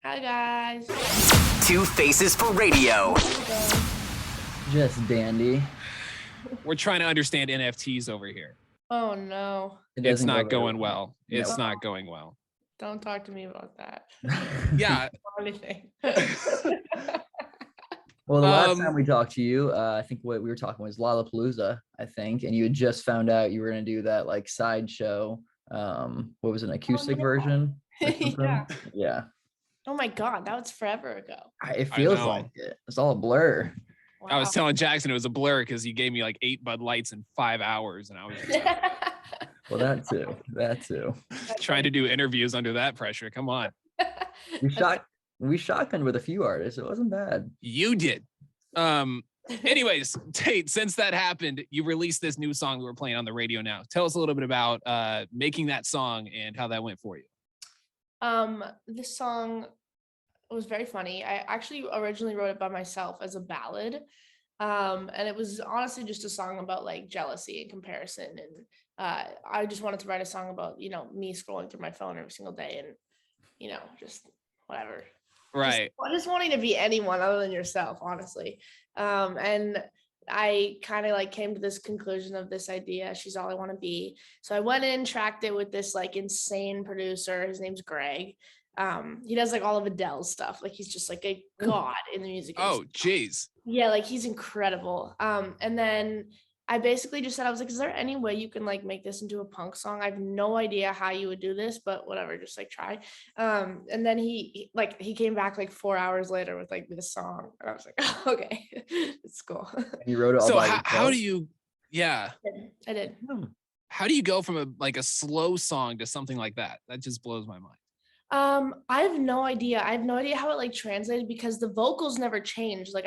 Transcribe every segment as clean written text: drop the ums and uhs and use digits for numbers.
Hi guys. Two Faces for Radio. Just dandy. We're trying to understand NFTs over here. Oh no. It's not go going well. It's No. not going well. Don't talk to me about that. Yeah. Anything. Well, the last time we talked to you, I think what we were talking was Lollapalooza, I think, and you had just found out you were going to do that like sideshow. What was it, an acoustic version? or something? Yeah. Yeah. Oh my god, that was forever ago. It feels know. like it. It's all a blur. Wow. I was telling Jackson it was a blur because he gave me like 8 Bud Lights in 5 hours, and I was just Well, that too. That too. trying to do interviews under that pressure. Come on. We shotgunned with a few artists. It wasn't bad. You did. Anyways, Tate, since that happened, you released this new song that we're playing on the radio now. Tell us a little bit about making that song and how that went for you. This song was very funny. I actually originally wrote it by myself as a ballad. And it was honestly just a song about like jealousy and comparison. And I just wanted to write a song about, me scrolling through my phone every single day and, just whatever. Right. Just wanting to be anyone other than yourself, honestly. And I kind of like came to this conclusion of this idea. She's all I want to be. So I went in, tracked it with this like insane producer. His name's Greg. He does like all of Adele's stuff. Like he's just like a god in the music industry. Oh, geez. Yeah, like he's incredible. And then I basically just said, I was like, is there any way you can like make this into a punk song? I have no idea how you would do this, but whatever, just like try. And then he came back like 4 hours later with like this song. And I was like, oh, okay, it's cool. You wrote it all So by how do yourself? you, yeah. I did. How do you go from a slow song to something like that? That just blows my mind. I have no idea. I have no idea how it like translated because the vocals never changed. Like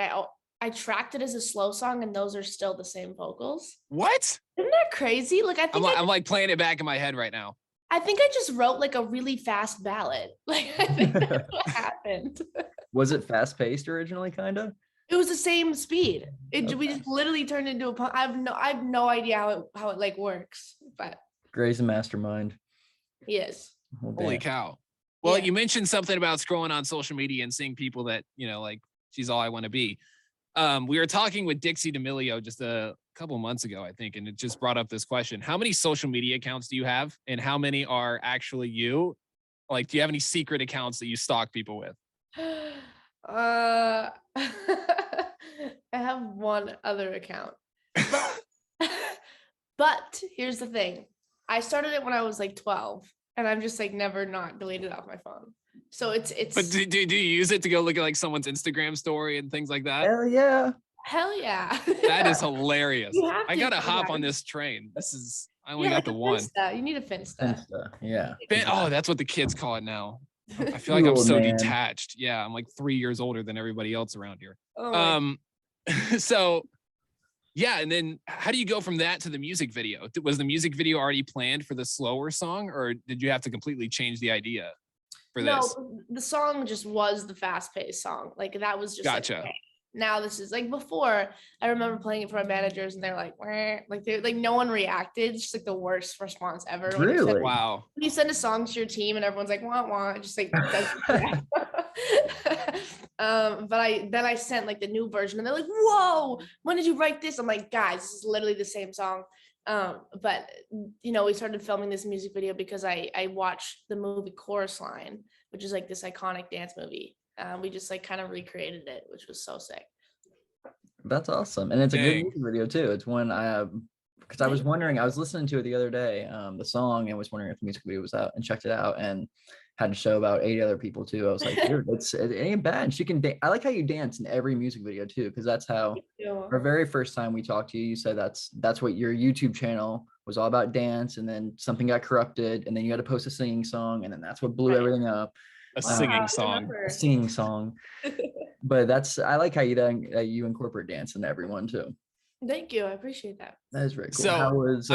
I tracked it as a slow song and those are still the same vocals. What? Isn't that crazy? Like I think I'm like playing it back in my head right now. I think I just wrote like a really fast ballad. Like I think that's what happened. Was it fast paced originally, kind of? It was the same speed. We Okay. just literally turned into a punk. I have no idea how it like works, but Gray's a mastermind. yes. Well, Holy damn. cow. Well, Yeah. you mentioned something about scrolling on social media and seeing people that, like she's all I want to be. We were talking with Dixie D'Amelio just a couple months ago, I think, and it just brought up this question. How many social media accounts do you have? And how many are actually you? Like, do you have any secret accounts that you stalk people with? I have one other account. But here's the thing. I started it when I was like 12 and I'm just like never not deleted off my phone. So it's But do you use it to go look at like someone's Instagram story and things like that? Hell yeah. hell yeah. That is hilarious. You have I to gotta do hop that. on this train. I only Yeah, got the one. Finsta. You need a Finsta. Insta, yeah. Oh, that's what the kids call it now. I feel like I'm Cool, so man. detached. Yeah, I'm like 3 years older than everybody else around here. Oh my So yeah, and then how do you go from that to the music video? Was the music video already planned for the slower song, or did you have to completely change the idea for this? No, the song just was the fast-paced song. Like that was just like, Gotcha. okay. Now this is like before. I remember playing it for my managers, and they're like, "Wah." Like no one reacted. It's just like the worst response ever. When you Really? send- Wow. when you send a song to your team and everyone's like, "Wah wah," it just like doesn't react. But I sent like the new version, and they're like, "Whoa, when did you write this?" I'm like, "Guys, this is literally the same song." But we started filming this music video because I watched the movie Chorus Line, which is like this iconic dance movie. We just like kind of recreated it, which was so sick. That's awesome. And it's a good Dang. music video too. It's one because I was wondering, I was listening to it the other day, the song, and was wondering if the music video was out, and checked it out and had to show about 8 other people too. I was like, dude, it ain't bad. She can I like how you dance in every music video too, because that's how our very first time we talked to you, you said that's what your YouTube channel was all about, dance, and then something got corrupted, and then you had to post a singing song, and then that's what blew Right. everything up. A singing song. Remember. A singing song. But I like how you incorporate dance into everyone too. Thank you. I appreciate that. That is very cool. So, how was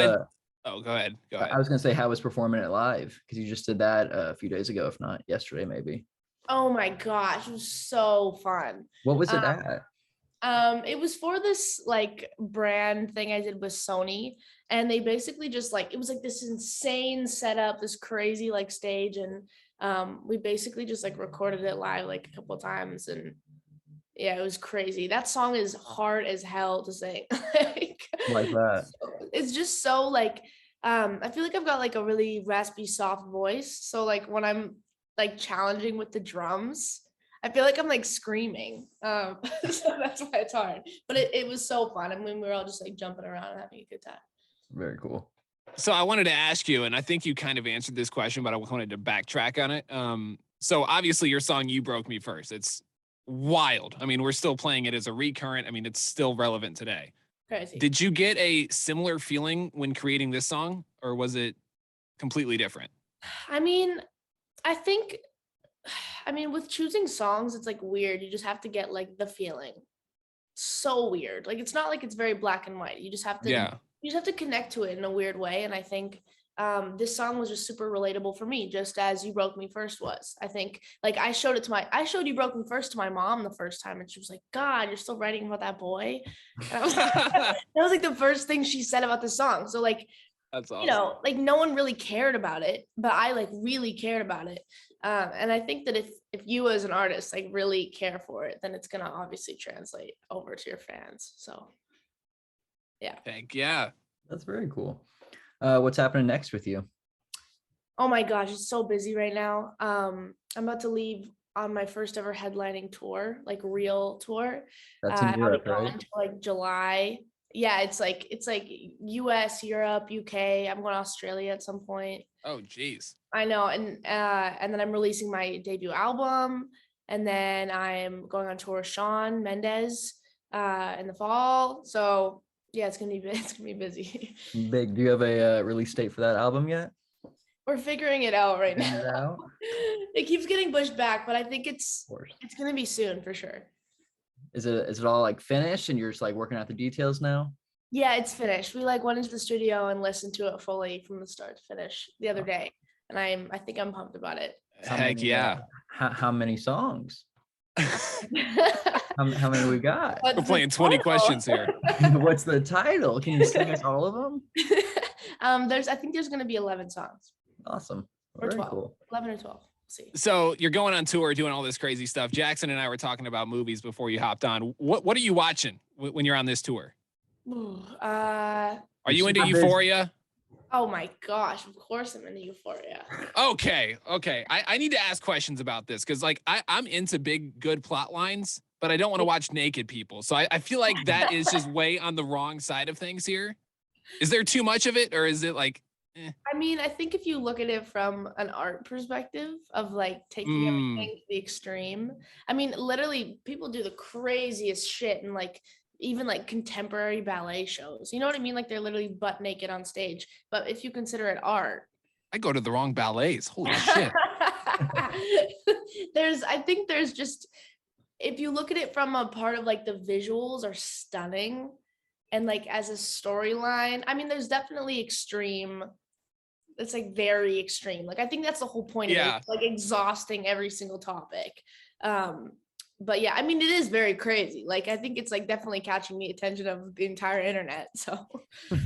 Oh, go ahead. Go I ahead. was gonna say, how was performing it live? Because you just did that a few days ago, if not yesterday, maybe. Oh my gosh, it was so fun. What was it at? It was for this like brand thing I did with Sony, and they basically just like it was like this insane setup, this crazy like stage, and We basically just like recorded it live like a couple of times, and yeah, it was crazy. That song is hard as hell to sing. Like that. It's just so like I feel like I've got like a really raspy soft voice, so like when I'm like challenging with the drums, I feel like I'm like screaming. So that's why it's hard, but it was so fun. I mean, we were all just like jumping around and having a good time. Very cool. So I wanted to ask you, and I think you kind of answered this question, but I wanted to backtrack on it. So obviously your song "You Broke Me First," it's wild. I mean, we're still playing it as a recurrent. I mean, it's still relevant today. Crazy. Did you get a similar feeling when creating this song, or was it completely different? I mean, I think, I mean, with choosing songs, it's like weird. You just have to get like the feeling. So weird. Like it's not like it's very black and white. You just have to Yeah. you just have to connect to it in a weird way. And I think this song was just super relatable for me, just as You Broke Me First was. I think like I showed You Broke Me First to my mom the first time, and she was like, God, you're still writing about that boy. And I was like, that was like the first thing she said about the song. So like, That's awesome. you know, like no one really cared about it, but I like really cared about it. And I think that if you as an artist like really care for it, then it's gonna obviously translate over to your fans. So yeah. Heck yeah. That's very cool. What's happening next with you? Oh my gosh, it's so busy right now. I'm about to leave on my first ever headlining tour, like real tour. That's in I'll be Europe, gone right? until like July. Yeah, it's like US, Europe, UK. I'm going to Australia at some point. Oh, geez. I know, and then I'm releasing my debut album, and then I'm going on tour with Shawn Mendes in the fall. So yeah, it's gonna be busy. Big. Do you have a release date for that album yet? We're figuring it out right Figuring it now. out? It keeps getting pushed back, but I think it's Of course. gonna be soon for sure. Is it all like finished and you're just like working out the details now? Yeah, it's finished. We like went into the studio and listened to it fully from the start to finish the other day, and I think I'm pumped about it. Heck yeah. How many songs? What's How many we got? We're the playing 20 title? questions here. What's the title? Can you sing us all of them? I think there's gonna be 11 songs Awesome. or Very 12. cool. 11 or 12. We'll see. So you're going on tour, doing all this crazy stuff. Jackson and I were talking about movies before you hopped on. What are you watching when you're on this tour? Ooh, Are you into Super busy. Euphoria? oh my gosh, of course I'm into Euphoria. Okay. I need to ask questions about this because like I'm into big, good plot lines, but I don't want to watch naked people. So I feel like that is just way on the wrong side of things here. Is there too much of it, or is it like I mean, I think if you look at it from an art perspective of like taking everything to the extreme, I mean, literally people do the craziest shit in like even like contemporary ballet shows. You know what I mean? Like they're literally butt naked on stage. But if you consider it art, I go to the wrong ballets? Holy shit. I think there's just, if you look at it from a part of like the visuals are stunning, and like as a storyline, I mean, there's definitely extreme. It's like very extreme. Like I think that's the whole point of Yeah. it. It's like exhausting every single topic. But yeah, I mean, it is very crazy. Like I think it's like definitely catching the attention of the entire internet. So You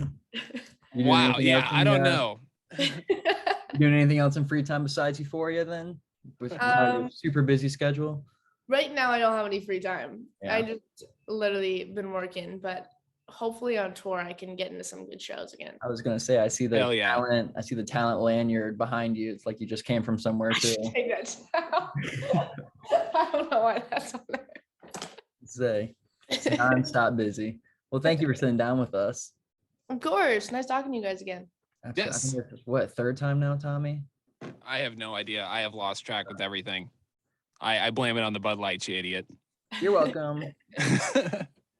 doing Wow. anything Yeah. else I in, don't know. You doing anything else in free time besides Euphoria then? With your super busy schedule? right now I don't have any free time. Yeah. I just literally been working, but hopefully on tour I can get into some good shows again. I was gonna say I see the Hell yeah. talent. I see the talent lanyard behind you. It's like you just came from somewhere too. Take that down. I don't know why that's on there. Say it's nonstop busy. Well, thank you for sitting down with us. Of course. Nice talking to you guys again. Absolutely. I Yes. think it's what, third time now, Tommy? I have no idea. I have lost track with everything. I blame it on the Bud Light, you idiot. You're welcome.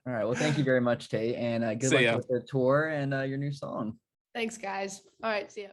All right. Well, thank you very much, Tate, and good See luck ya. with the tour and your new song. Thanks, guys. All right. See ya.